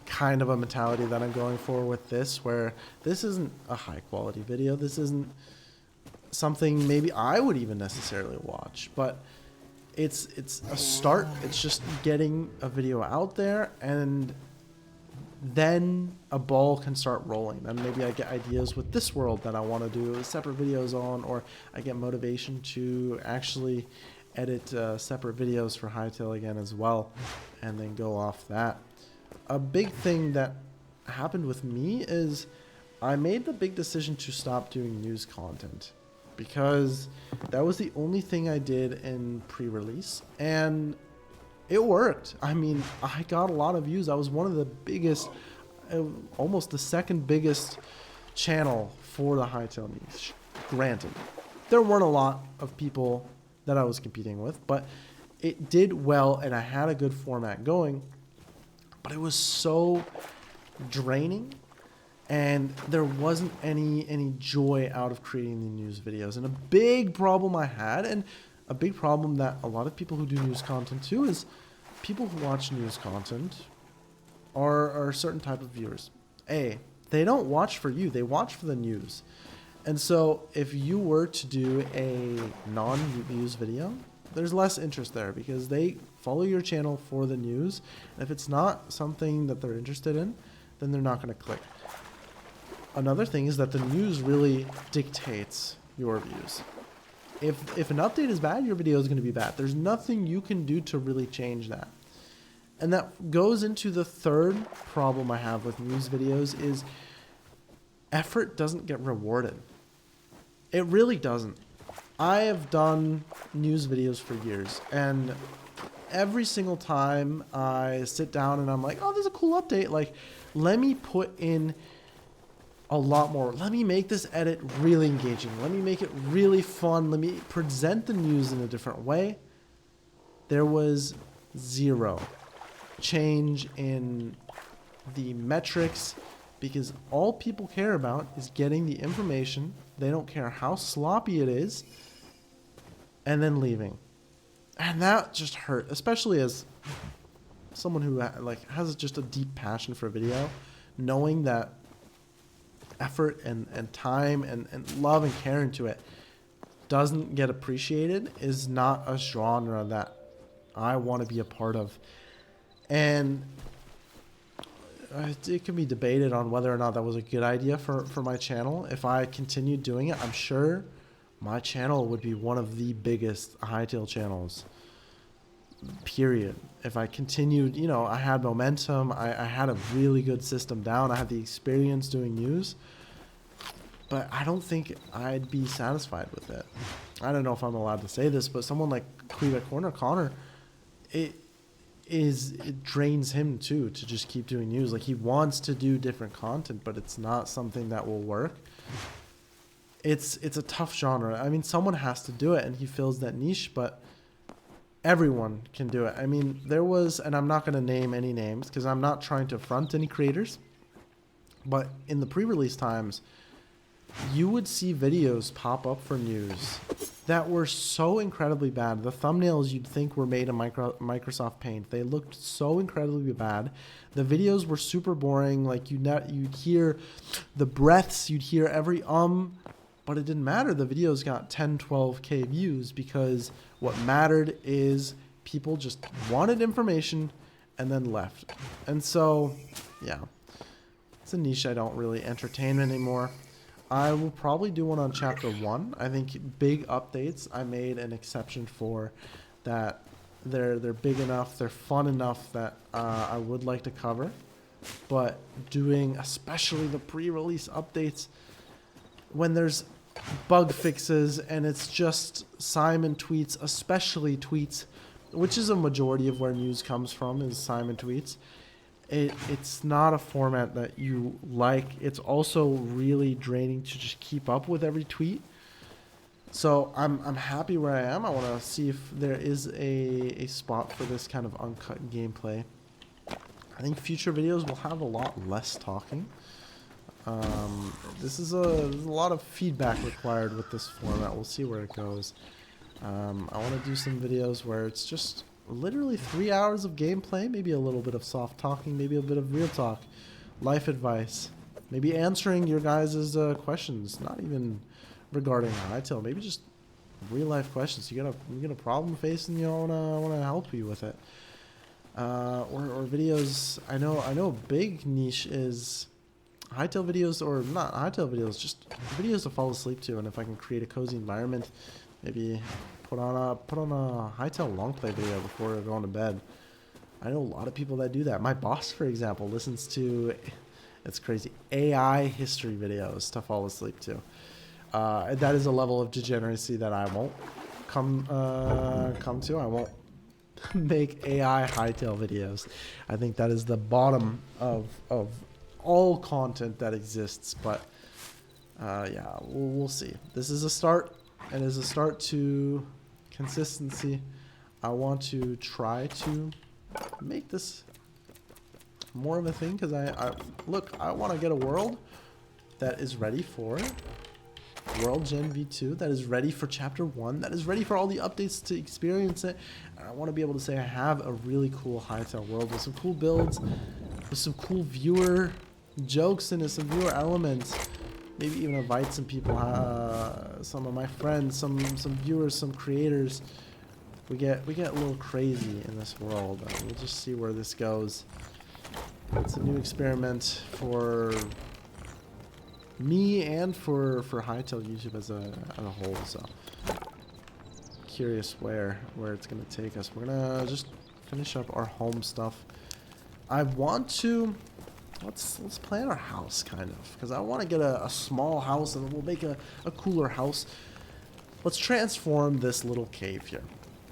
kind of a mentality that I'm going for with this, where this isn't a high quality video. This isn't something maybe I would even necessarily watch, but it's a start. It's just getting a video out there, and then a ball can start rolling. Then maybe I get ideas with this world that I want to do separate videos on, or I get motivation to actually edit separate videos for Hytale again as well, and then go off that. A big thing that happened with me is I made the big decision to stop doing news content, because that was the only thing I did in pre-release, and it worked. I mean, I got a lot of views. I was one of the biggest, almost the second biggest channel for the Hytale niche. Granted, there weren't a lot of people that I was competing with, but it did well, and I had a good format going, but it was so draining, and there wasn't any joy out of creating the news videos. And a big problem I had, and a big problem that a lot of people who do news content too, is people who watch news content are a certain type of viewers. They don't watch for you, they watch for the news. And so if you were to do a non-news video, there's less interest there, because they follow your channel for the news. And if it's not something that they're interested in, then they're not going to click. Another thing is that the news really dictates your views. If an update is bad, your video is going to be bad. There's nothing you can do to really change that. And that goes into the third problem I have with news videos, is effort doesn't get rewarded. It really doesn't. I have done news videos for years, and every single time I sit down and I'm like, oh, there's a cool update. Like, let me put in a lot more. Let me make this edit really engaging. Let me make it really fun. Let me present the news in a different way. There was 0 change in the metrics, because all people care about is getting the information. They don't care how sloppy it is, and then leaving. And that just hurt, especially as someone who has just a deep passion for video, knowing that effort and time and love and care into it doesn't get appreciated is not a genre that I want to be a part of. And it can be debated on whether or not that was a good idea for my channel. If I continued doing it, I'm sure my channel would be one of the biggest Hytale channels, period. If I continued, you know, I had momentum, I had a really good system down, I had the experience doing news, but I don't think I'd be satisfied with it. I don't know if I'm allowed to say this, but someone like Quebec Corner Connor, it drains him too to just keep doing news. Like, he wants to do different content, but it's not something that will work. it's a tough genre. I mean, someone has to do it, and he fills that niche, but everyone can do it. I mean, there was, and I'm not going to name any names because I'm not trying to affront any creators, but in the pre-release times, you would see videos pop up for news that were so incredibly bad. The thumbnails you'd think were made in Microsoft Paint. They looked so incredibly bad. The videos were super boring. Like you'd hear the breaths, you'd hear every but it didn't matter. The videos got 10, 12K views because what mattered is people just wanted information and then left. And so, yeah, it's a niche I don't really entertain anymore. I will probably do one on chapter 1. I think big updates I made an exception for that. They're big enough, they're fun enough that I would like to cover. But doing especially the pre-release updates when there's bug fixes and it's just Simon tweets, especially tweets, which is a majority of where news comes from is Simon tweets. It's not a format that you like. It's also really draining to just keep up with every tweet. So I'm happy where I am. I want to see if there is a spot for this kind of uncut gameplay. I think future videos will have a lot less talking. There's a lot of feedback required with this format. We'll see where it goes. I want to do some videos where it's just literally 3 hours of gameplay, maybe a little bit of soft talking, maybe a bit of real talk, life advice, maybe answering your guys' questions, not even regarding Hytale, maybe just real life questions. You got a problem facing, you want to help you with it. Or videos. I know a big niche is Hytale videos, or not Hytale videos, just videos to fall asleep to. And if I can create a cozy environment, maybe put on a Hytale long play video before going to bed. I know a lot of people that do that. My boss, for example, listens to, it's crazy, AI history videos to fall asleep to. That is a level of degeneracy that I won't come to. I won't make AI Hytale videos. I think that is the bottom of all content that exists. But yeah, we'll see. This is a start. And as a start to consistency, I want to try to make this more of a thing because I want to get a world that is ready for World Gen V2, that is ready for Chapter 1, that is ready for all the updates to experience it. And I want to be able to say I have a really cool Hytale world with some cool builds, with some cool viewer jokes in it, some viewer elements. Maybe even invite some people, some of my friends, some viewers, some creators. We get a little crazy in this world. We'll just see where this goes. It's a new experiment for me and for Hytale YouTube as a whole. So curious where it's gonna take us. We're gonna just finish up our home stuff. I want to. Let's plan our house, kind of, because I want to get a small house, and then we'll make a cooler house. Let's transform this little cave here.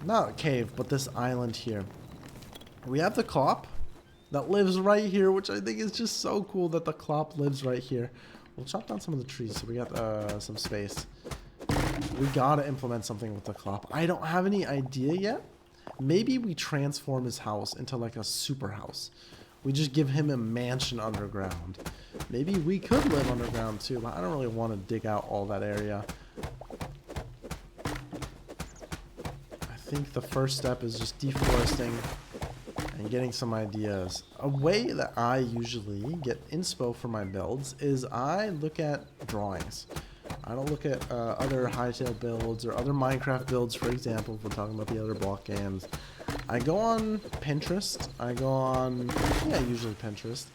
Not a cave, but this island here. We have the Clop that lives right here, which I think is just so cool that the Clop lives right here. We'll chop down some of the trees so we got some space. We gotta implement something with the Clop. I don't have any idea yet. Maybe we transform his house into like a super house. We just give him a mansion underground. Maybe we could live underground too, but I don't really want to dig out all that area. I think the first step is just deforesting and getting some ideas. A way that I usually get inspo for my builds is I look at drawings. I don't look at other Hytale builds or other Minecraft builds, for example, if we're talking about the other block games. I go on Pinterest. I go on, yeah, usually Pinterest,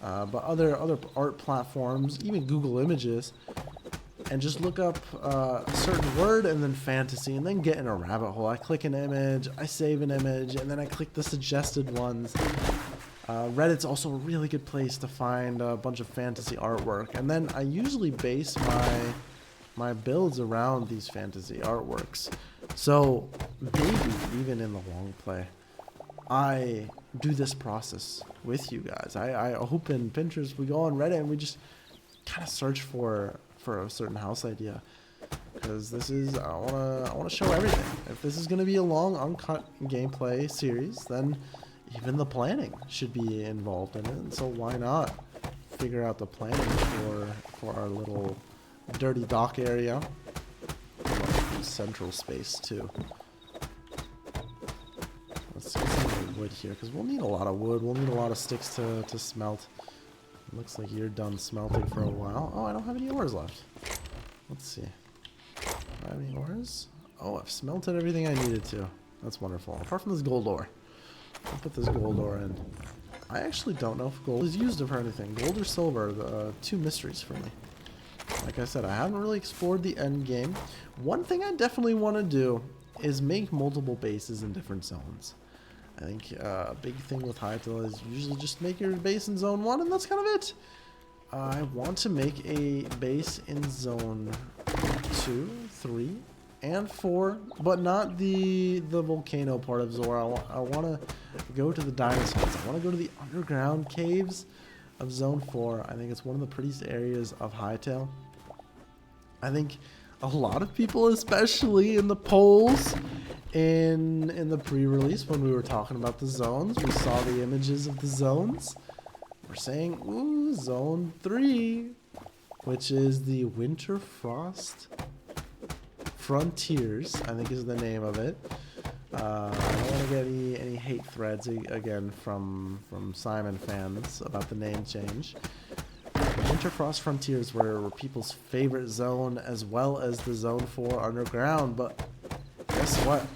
but other art platforms, even Google Images, and just look up a certain word and then fantasy, and then get in a rabbit hole. I click an image, I save an image, and then I click the suggested ones. Reddit's also a really good place to find a bunch of fantasy artwork, and then I usually base my builds around these fantasy artworks. So maybe even in the long play, I do this process with you guys. I open Pinterest, we go on Reddit, and we just kind of search for for a certain house idea. Because this is, I wanna show everything. If this is gonna be a long, uncut gameplay series, then even the planning should be involved in it. And so why not figure out the planning for our little dirty dock area? Central space too. Let's get some wood here, because we'll need a lot of wood. We'll need a lot of sticks to smelt. It looks like you're done smelting for a while. Oh, I don't have any ores left. Let's see. Do I have any ores? Oh, I've smelted everything I needed to. That's wonderful. Apart from this gold ore. I'll put this gold ore in. I actually don't know if gold is used for anything. Gold or silver, the two mysteries for me. Like I said, I haven't really explored the end game. One thing I definitely want to do is make multiple bases in different zones. I think a big thing with Hytale is usually just make your base in zone 1, and that's kind of it. I want to make a base in zone 2, 3, and 4, but not the volcano part of Zora. I want to go to the dinosaurs. I want to go to the underground caves of zone 4. I think it's one of the prettiest areas of Hytale. I think a lot of people, especially in the polls in the pre-release when we were talking about the zones, we saw the images of the zones. We're saying, ooh, zone 3, which is the Winter Frost Frontiers, I think is the name of it. I don't want to get any hate threads again from Simon fans about the name change. Winterfrost Frontiers were people's favorite zone, as well as the Zone 4 underground, but guess what?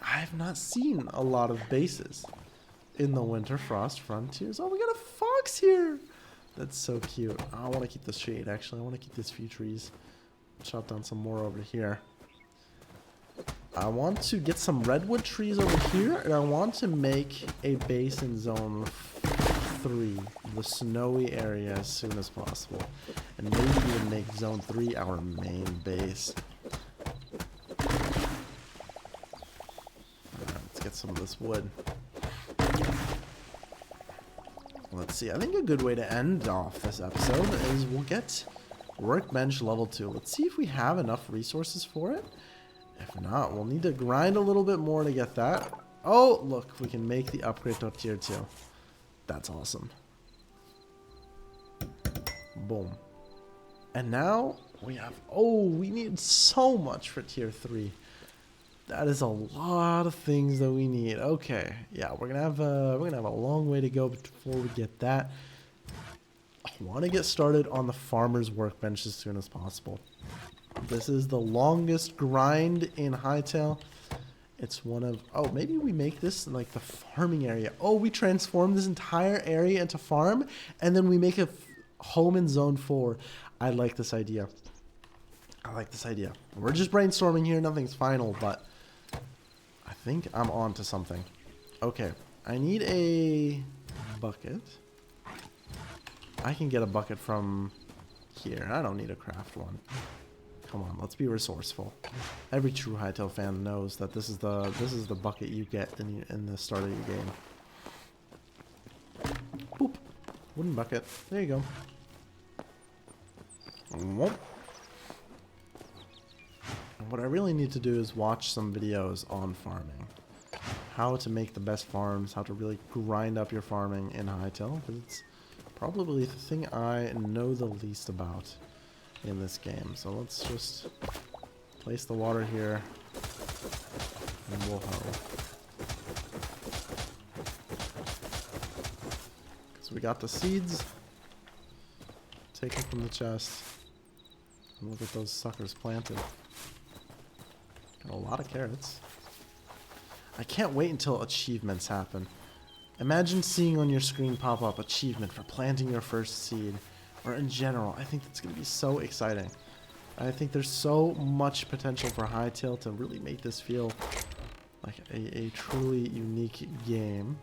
I have not seen a lot of bases in the Winterfrost Frontiers. Oh, we got a fox here! That's so cute. I want to keep this shade, actually. I want to keep these few trees. Chop down some more over here. I want to get some redwood trees over here, and I want to make a base in zone 3, the snowy area, as soon as possible. And maybe even make zone 3 our main base. Let's get some of this wood. Let's see, I think a good way to end off this episode is we'll get workbench level 2. Let's see if we have enough resources for it. If not, we'll need to grind a little bit more to get that. Oh, look, we can make the upgrade to tier 2. That's awesome. Boom. And now we have, oh, we need so much for tier 3. That is a lot of things that we need. Okay, yeah, we're gonna have a long way to go before we get that. I want to get started on the farmer's workbench as soon as possible. This is the longest grind in Hytale. It's one of, oh, maybe we make this like the farming area. Oh, we transform this entire area into farm, and then we make a home in zone 4. I like this idea. I like this idea. We're just brainstorming here. Nothing's final, but I think I'm on to something. Okay, I need a bucket. I can get a bucket from here. I don't need a craft one. Come on, let's be resourceful. Every true Hytale fan knows that this is the bucket you get in the start of your game. Boop. Wooden bucket. There you go. Whoop. And what I really need to do is watch some videos on farming. How to make the best farms, how to really grind up your farming in Hytale, because it's probably the thing I know the least about in this game. So let's just place the water here and we'll hoe. So we got the seeds. Take them from the chest. And look at those suckers planted. Got a lot of carrots. I can't wait until achievements happen. Imagine seeing on your screen pop up achievement for planting your first seed. Or in general, I think that's going to be so exciting. I think there's so much potential for Hytale to really make this feel like a truly unique game.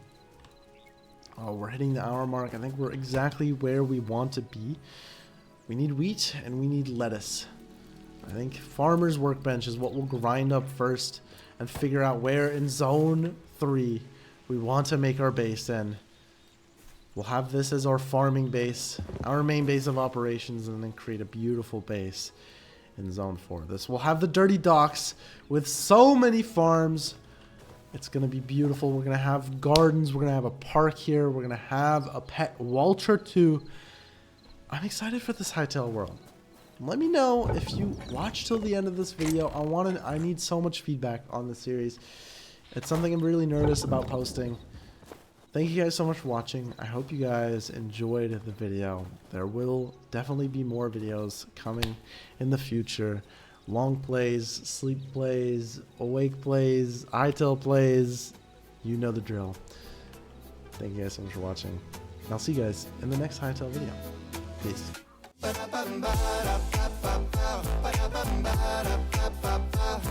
Oh, we're hitting the hour mark. I think we're exactly where we want to be. We need wheat and we need lettuce. I think farmer's workbench is what we'll grind up first and figure out where in zone 3 we want to make our base in. We'll have this as our farming base, our main base of operations, and then create a beautiful base in Zone 4. This will have the dirty docks with so many farms. It's going to be beautiful. We're going to have gardens. We're going to have a park here. We're going to have a pet vulture too. I'm excited for this Hytale world. Let me know if you watch till the end of this video. I need so much feedback on this series. It's something I'm really nervous about posting. Thank you guys so much for watching. I hope you guys enjoyed the video. There will definitely be more videos coming in the future. Long plays, sleep plays, awake plays, Hytale plays. You know the drill. Thank you guys so much for watching. And I'll see you guys in the next Hytale video. Peace.